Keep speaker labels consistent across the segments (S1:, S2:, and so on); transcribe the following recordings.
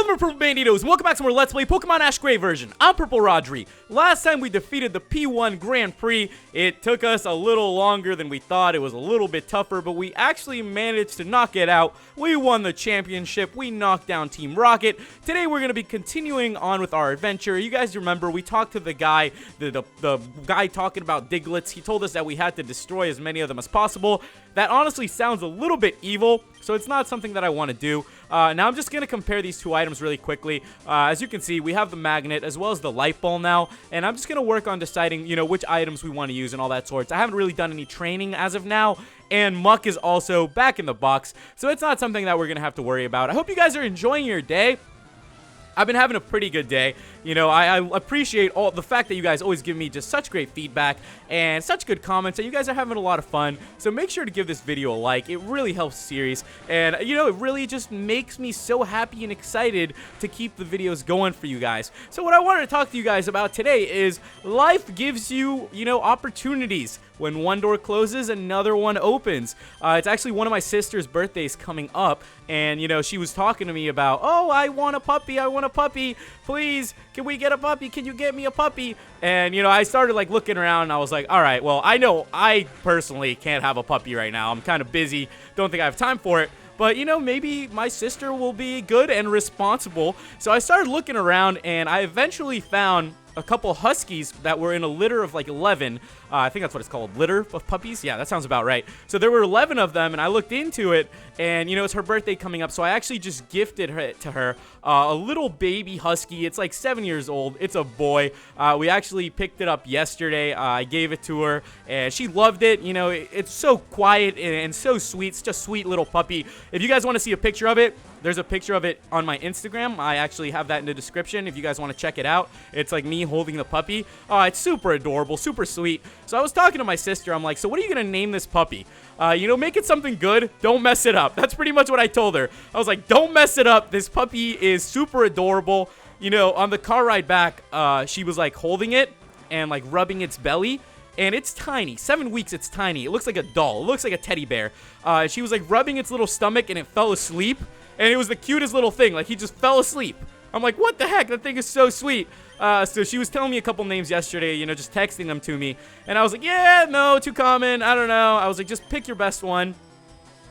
S1: Hello, my Purple Banditos, and welcome back to more Let's Play Pokemon Ash Gray version. I'm PurpleRodri. Last time we defeated the P1 Grand Prix. It took us a little longer than we thought. It was a little bit tougher, but we actually managed to knock it out. We won the championship. We knocked down Team Rocket. Today we're going to be continuing on with our adventure. You guys remember we talked to the guy, the guy talking about Digletts. He told us that we had to destroy as many of them as possible. That honestly sounds a little bit evil, so it's not something that I want to do. Now I'm just going to compare these two items really quickly. As you can see, we have the magnet as well as the light ball now, and I'm just going to work on deciding, you know, which items we want to use and all that sorts. I haven't really done any training as of now, and Muck is also back in the box, so it's not something that we're going to have to worry about. I hope you guys are enjoying your day. I've been having a pretty good day. You know, I appreciate all the fact that you guys always give me just such great feedback and such good comments, and you guys are having a lot of fun. So make sure to give this video a like. It really helps the series, and you know, it really just makes me so happy and excited to keep the videos going for you guys. So what I wanted to talk to you guys about today is life gives you, you know, opportunities. When one door closes, another one opens. It's actually one of my sister's birthdays coming up, and, you know, she was talking to me about, oh, I want a puppy, please, can we get a puppy, can you get me a puppy? And, you know, I started, like, looking around, and I was like, all right, well, I know I personally can't have a puppy right now. I'm kind of busy, don't think I have time for it. But, you know, maybe my sister will be good and responsible. So I started looking around, and I eventually found a couple huskies that were in a litter of like 11. I think that's what it's called, litter of puppies. Yeah, that sounds about right. So there were 11 of them, and I looked into it, and you know, it's her birthday coming up, so I actually just gifted it to her, a little baby husky. It's like 7 years old. It's a boy. We actually picked it up yesterday. I gave it to her, and she loved it. You know, it's so quiet and so sweet. It's just a sweet little puppy. If you guys want to see a picture of it, there's a picture of it on my Instagram. I actually have that in the description if you guys want to check it out. It's like me holding the puppy. It's super adorable, super sweet. So I was talking to my sister. I'm like, so what are you going to name this puppy? You know, make it something good. Don't mess it up. That's pretty much what I told her. I was like, don't mess it up. This puppy is super adorable. You know, on the car ride back, she was like holding it and like rubbing its belly. And it's tiny. 7 weeks, it's tiny. It looks like a doll. It looks like a teddy bear. She was like rubbing its little stomach, and it fell asleep. And it was the cutest little thing. Like, he just fell asleep. I'm like, what the heck? That thing is so sweet. So she was telling me a couple names yesterday, you know, just texting them to me. And I was like, yeah, no, too common. I don't know. I was like, just pick your best one.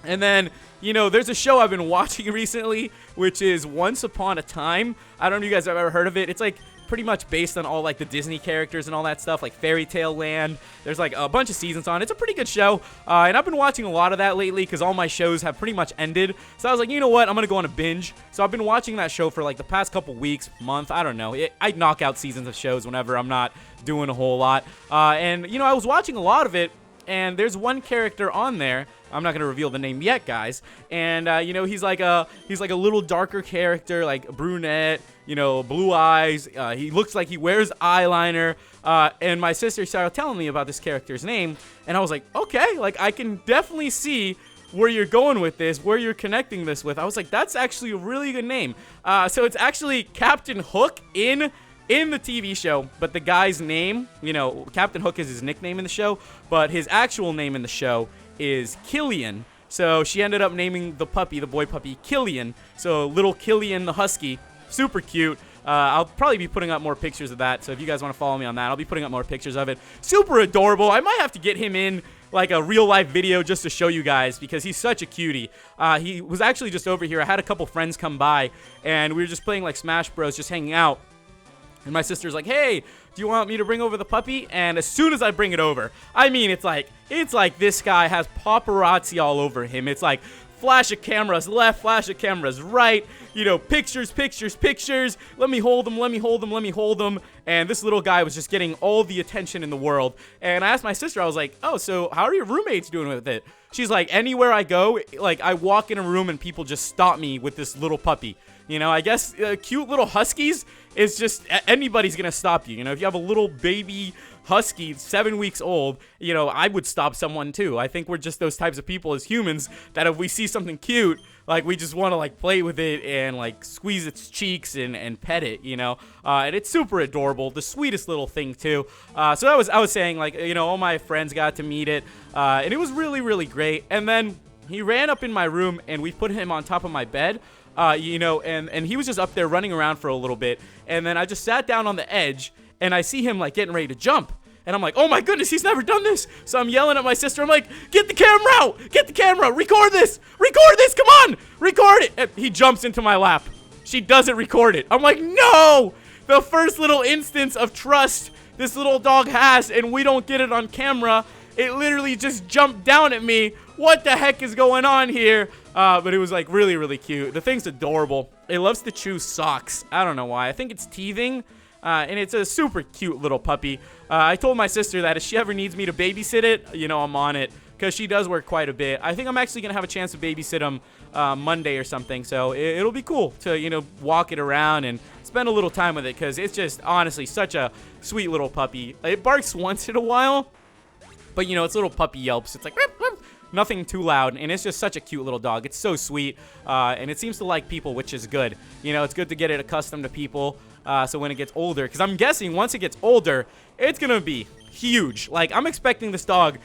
S1: And then, you know, there's a show I've been watching recently, which is Once Upon a Time. I don't know if you guys have ever heard of it. It's like pretty much based on all like the Disney characters and all that stuff, like Fairy Tale Land. There's like a bunch of seasons on. It's a pretty good show, and I've been watching a lot of that lately because all my shows have pretty much ended. So I was like, you know what, I'm gonna go on a binge. So I've been watching that show for like the past couple weeks, month, I don't know. I knock out seasons of shows whenever I'm not doing a whole lot, and you know, I was watching a lot of it, and there's one character on there. I'm not gonna reveal the name yet, guys. And you know, he's like a little darker character, like brunette, you know, blue eyes. He looks like he wears eyeliner. And my sister started telling me about this character's name, and I was like, okay, like I can definitely see where you're going with this, where you're connecting this with. I was like, that's actually a really good name. So it's actually Captain Hook in the TV show, but the guy's name, you know, Captain Hook is his nickname in the show, but his actual name in the show is Killian. So she ended up naming the puppy, the boy puppy, Killian. So little Killian the husky, super cute. I'll probably be putting up more pictures of that, so if you guys want to follow me on that, I'll be putting up more pictures of it. Super adorable. I might have to get him in like a real life video just to show you guys because he's such a cutie. He was actually just over here. I had a couple friends come by, and we were just playing like Smash Bros, just hanging out. And my sister's like, hey, do you want me to bring over the puppy? And as soon as I bring it over, I mean, it's like this guy has paparazzi all over him. It's like flash of cameras left, flash of cameras right, you know, pictures. Let me hold him. And this little guy was just getting all the attention in the world. And I asked my sister, I was like, oh, so how are your roommates doing with it? She's like, anywhere I go, like I walk in a room and people just stop me with this little puppy. You know, I guess cute little huskies is just anybody's gonna stop you. You know, if you have a little baby husky 7 weeks old, you know, I would stop someone too. I think we're just those types of people as humans that if we see something cute, like we just want to like play with it and like squeeze its cheeks and pet it, you know. And it's super adorable, the sweetest little thing too. So I was saying, like, you know, all my friends got to meet it, and it was really, really great. And then he ran up in my room, and we put him on top of my bed. you know, and he was just up there running around for a little bit. And then I just sat down on the edge, and I see him, like, getting ready to jump. And I'm like, oh my goodness, he's never done this. So I'm yelling at my sister. I'm like, get the camera out. Get the camera. Record this. Record this. Come on. Record it. And he jumps into my lap. She doesn't record it. I'm like, no. The first little instance of trust this little dog has, and we don't get it on camera. It literally just jumped down at me. What the heck is going on here? But it was, like, really, really cute. The thing's adorable. It loves to chew socks. I don't know why. I think it's teething. And it's a super cute little puppy. I told my sister that if she ever needs me to babysit it, you know, I'm on it, because she does work quite a bit. I think I'm actually going to have a chance to babysit him Monday or something, so it'll be cool to, you know, walk it around and spend a little time with it, because it's just honestly such a sweet little puppy. It barks once in a while, but, you know, it's little puppy yelps. It's like, rip, rip. Nothing too loud, and it's just such a cute little dog. It's so sweet, and it seems to like people, which is good. You know, it's good to get it accustomed to people, so when it gets older, because I'm guessing once it gets older, it's going to be huge. Like, I'm expecting this dog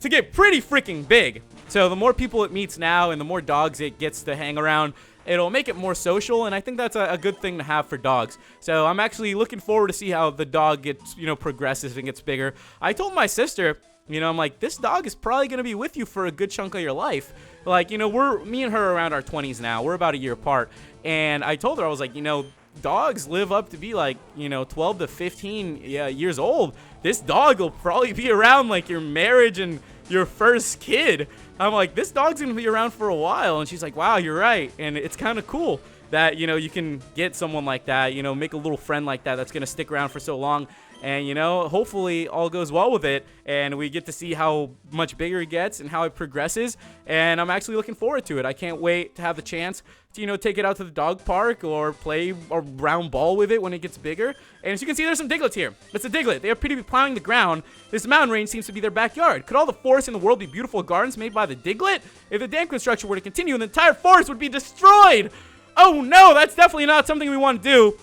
S1: to get pretty freaking big. So the more people it meets now and the more dogs it gets to hang around, it'll make it more social, and I think that's a good thing to have for dogs. So I'm actually looking forward to see how the dog gets, you know, progresses and gets bigger. I told my sister, you know, I'm like, this dog is probably going to be with you for a good chunk of your life. Like, you know, me and her are around our 20s now. We're about a year apart. And I told her, I was like, you know, dogs live up to be like, you know, 12 to 15 years old. This dog will probably be around like your marriage and your first kid. I'm like, this dog's going to be around for a while. And she's like, wow, you're right. And it's kind of cool that, you know, you can get someone like that, you know, make a little friend like that that's going to stick around for so long. And, you know, hopefully all goes well with it, and we get to see how much bigger it gets and how it progresses, and I'm actually looking forward to it. I can't wait to have the chance to, you know, take it out to the dog park or play a round ball with it when it gets bigger. And as you can see, there's some Diglets here. It's a Diglett. They appear to be plowing the ground. This mountain range seems to be their backyard. Could all the forests in the world be beautiful gardens made by the Diglett? If the dam construction were to continue, the entire forest would be destroyed. Oh no, that's definitely not something we want to do.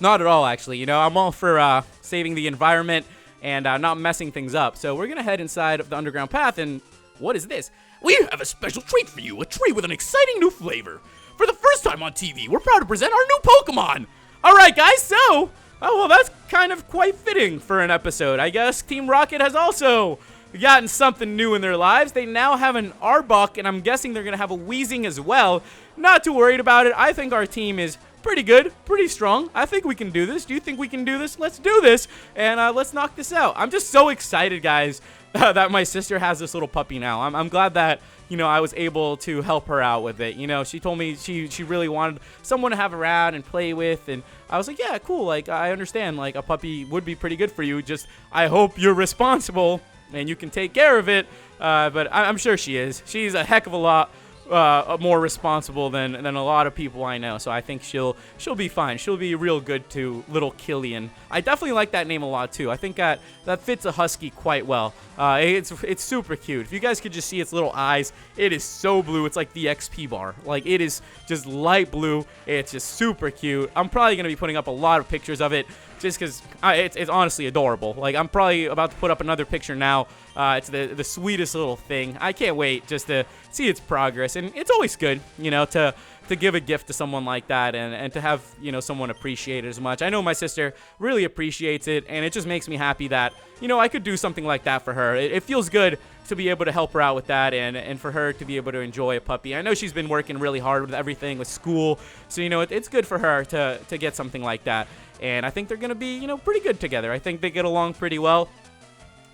S1: Not at all, actually. You know, I'm all for saving the environment and not messing things up. So we're going to head inside of the underground path, and what is this? We have a special treat for you, a treat with an exciting new flavor. For the first time on TV, we're proud to present our new Pokemon. All right, guys, so, oh, well, that's kind of quite fitting for an episode. I guess Team Rocket has also gotten something new in their lives. They now have an ARBOK, and I'm guessing they're going to have a Weezing as well. Not too worried about it. I think our team is pretty good, pretty strong. I think we can do this. Do you think we can do this? Let's do this, and let's knock this out. I'm just so excited, guys, that my sister has this little puppy now. I'm glad that, you know, I was able to help her out with it. You know, she told me she really wanted someone to have around and play with, and I was like, yeah, cool. Like, I understand, like, a puppy would be pretty good for you. Just, I hope you're responsible and you can take care of it, but I'm sure she is. She's a heck of a lot more responsible than a lot of people I know, so I think she'll be fine. She'll be real good to little Killian. I definitely like that name a lot too. I think that fits a husky quite well. It's super cute. If you guys could just see its little eyes, it is so blue. It's like the XP bar. Like, it is just light blue. It's just super cute. I'm probably gonna be putting up a lot of pictures of it, just because it's honestly adorable. Like, I'm probably about to put up another picture now. It's the sweetest little thing. I can't wait just to see its progress, and it's always good, you know, to give a gift to someone like that, and to have, you know, someone appreciate it as much. I know my sister really appreciates it, and it just makes me happy that, you know, I could do something like that for her. It feels good to be able to help her out with that, and for her to be able to enjoy a puppy. I know she's been working really hard with everything, with school, so, you know, it's good for her to get something like that. And I think they're going to be, you know, pretty good together. I think they get along pretty well.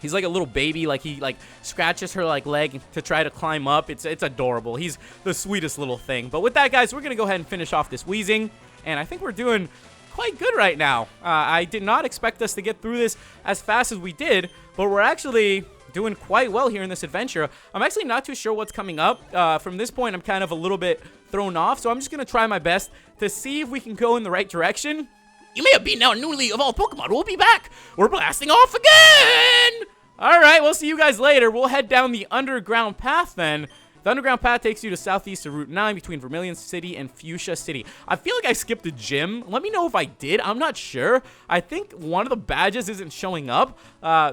S1: He's like a little baby. Like, he, like, scratches her, like, leg to try to climb up. It's adorable. He's the sweetest little thing. But with that, guys, we're going to go ahead and finish off this Weezing. And I think we're doing quite good right now. I did not expect us to get through this as fast as we did, but we're actually doing quite well here in this adventure. I'm actually not too sure what's coming up. From this point, I'm kind of a little bit thrown off, so I'm just going to try my best to see if we can go in the right direction. You may have beaten our newly evolved Pokemon. We'll be back. We're blasting off again. All right, we'll see you guys later. We'll head down the underground path then. The underground path takes you to southeast of Route 9 between Vermilion City and Fuschia City. I feel like I skipped a gym. Let me know if I did. I'm not sure. I think one of the badges isn't showing up.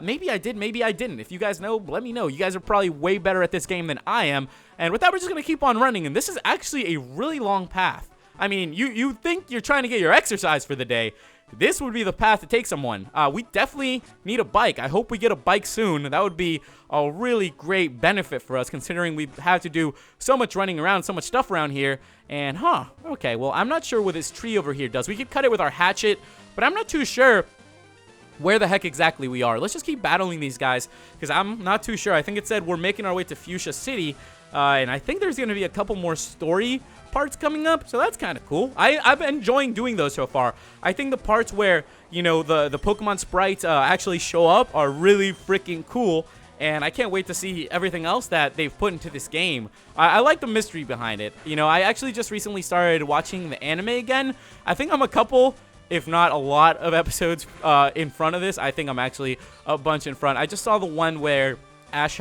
S1: Maybe I did, maybe I didn't. If you guys know, let me know. You guys are probably way better at this game than I am. And with that, we're just going to keep on running. And this is actually a really long path. I mean, you think you're trying to get your exercise for the day. This would be the path to take someone. We definitely need a bike. I hope we get a bike soon. That would be a really great benefit for us, considering we have to do so much running around, so much stuff around here. And, okay, well, I'm not sure what this tree over here does. We could cut it with our hatchet, but I'm not too sure where the heck exactly we are. Let's just keep battling these guys, because I'm not too sure. I think it said we're making our way to Fuschia City, and I think there's going to be a couple more story parts coming up, so that's kind of cool. I've been enjoying doing those so far. I think the parts where, you know, the Pokemon sprites actually show up are really freaking cool, and I can't wait to see everything else that they've put into this game. I like the mystery behind it. You know, I actually just recently started watching the anime again. I think I'm a couple, if not a lot of episodes in front of this. I think I'm actually a bunch in front. I just saw the one where Ash,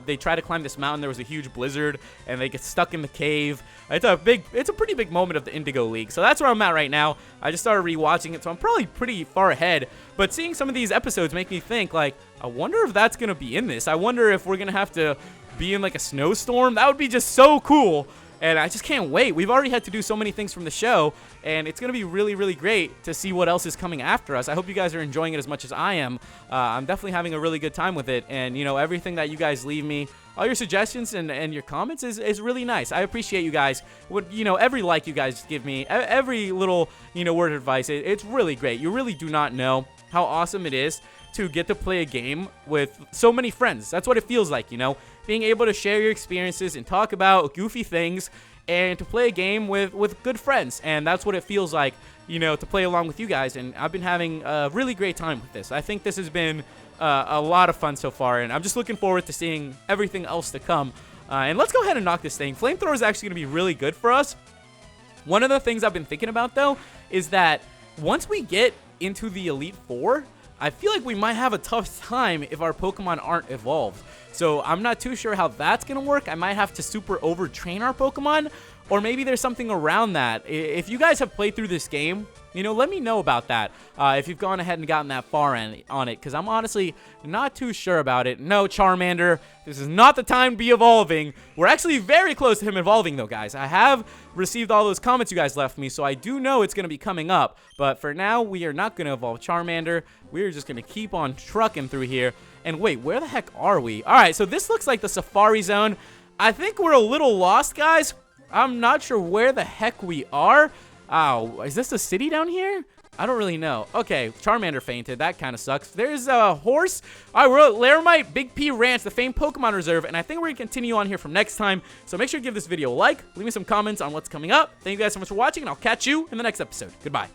S1: they try to climb this mountain. There was a huge blizzard, and they get stuck in the cave. It's a pretty big moment of the Indigo League. So that's where I'm at right now. I just started rewatching it, so I'm probably pretty far ahead. But seeing some of these episodes make me think, like, I wonder if that's gonna be in this. I wonder if we're gonna have to be in like a snowstorm. That would be just so cool. And I just can't wait. We've already had to do so many things from the show, and it's going to be really, really great to see what else is coming after us. I hope you guys are enjoying it as much as I am. I'm definitely having a really good time with it, and, you know, everything that you guys leave me, all your suggestions and your comments is really nice. I appreciate you guys. You know, every like you guys give me, every little, you know, word of advice, it's really great. You really do not know how awesome it is to get to play a game with so many friends. That's what it feels like, you know, being able to share your experiences and talk about goofy things and to play a game with good friends. And that's what it feels like, you know, to play along with you guys. And I've been having a really great time with this. I think this has been a lot of fun so far, and I'm just looking forward to seeing everything else to come. And let's go ahead and knock this thing. Flamethrower is actually going to be really good for us. One of the things I've been thinking about, though, is that once we get into the Elite Four, I feel like we might have a tough time if our Pokemon aren't evolved. So I'm not too sure how that's going to work. I might have to super overtrain our Pokemon, or maybe there's something around that. If you guys have played through this game, you know, let me know about that. If you've gone ahead and gotten that far on it, because I'm honestly not too sure about it. No, Charmander, this is not the time to be evolving. We're actually very close to him evolving, though, guys. I have received all those comments you guys left me, so I do know it's going to be coming up. But for now, we are not going to evolve Charmander. We're just going to keep on trucking through here. And wait, where the heck are we? All right, so this looks like the Safari Zone. I think we're a little lost, guys. I'm not sure where the heck we are. Oh, is this a city down here? I don't really know. Okay, Charmander fainted. That kind of sucks. There's a horse. All right, we're at LARAMIE Big P Ranch, the famed Pokemon Reserve, and I think we're going to continue on here from next time. So make sure to give this video a like, leave me some comments on what's coming up. Thank you guys so much for watching, and I'll catch you in the next episode. Goodbye.